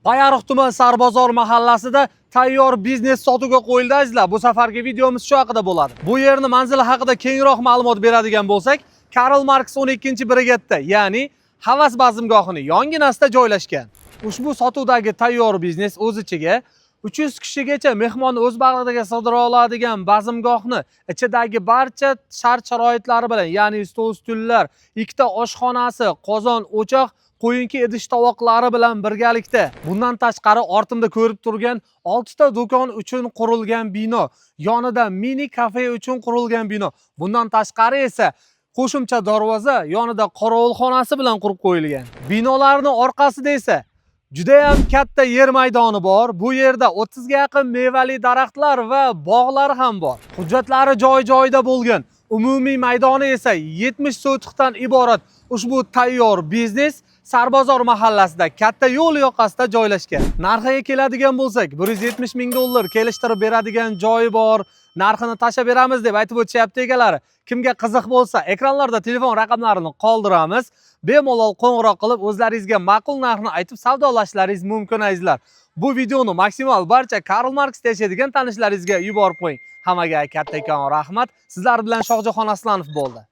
Payariq tuman Sarbozor mahallasida tayyor biznes sotuvga qo'yildi azizlar. Bu safargi videomiz shu haqida bo'ladi. Bu yerni manzili haqida kengroq ma'lumot beradigan bo'lsak, Karl Marx 12-brigadda, ya'ni Havas bazmgohining yonginasida joylashgan. Ushbu sotuvdagi tayyor biznes o'z ichiga 300 kishigacha mehmonni o'z bag'riga sig'dira oladigan bazmgohni ichidagi barcha shart-sharoitlari bilan, ya'ni stol-stullar, ikkita oshxonasi, qozon, o'choq, qo'yinki idish tovoqlari bilan birgalikda. Bundan tashqari ortimda ko'rib turgan 6 ta do'kon uchun qurilgan bino, yonida mini kafe uchun qurilgan bino. Bundan tashqari esa qo'shimcha darvoza, yonida qorovulxonasi bilan qurib qo'yilgan. Binolarning orqasida esa juda ham katta yer maydoni bor. Bu yerda 30 ga yaqin mevali daraxtlar va bog'lar ham bor. Hujjatlari joy-joyida bo'lgan. Umumiy maydoni esa 70 sotixdan iborat. Ushbu tayyor biznes Sarbozor mahallasida katta yo'l yoqasida joylashgan. Narxiga keladigan bo'lsak, 170 ming dollar kelishtirib beradigan joyi bor. Narxini tashlab beramiz deb aytib o'tishyapti egalari. Kimga qiziq bo'lsa, ekranlarda telefon raqamlarini qoldiramiz. Bemalol qo'ng'iroq qilib, o'zlaringizga ma'qul narxni aytib savdolashlaringiz mumkin azizlar. Bu videoni maksimal barcha Karl Marx yashaydigan tanishlaringizga yuborib qo'ying. Hammaga kattakon rahmat. Sizlar bilan Shohjahon Aslanov bo'ldi.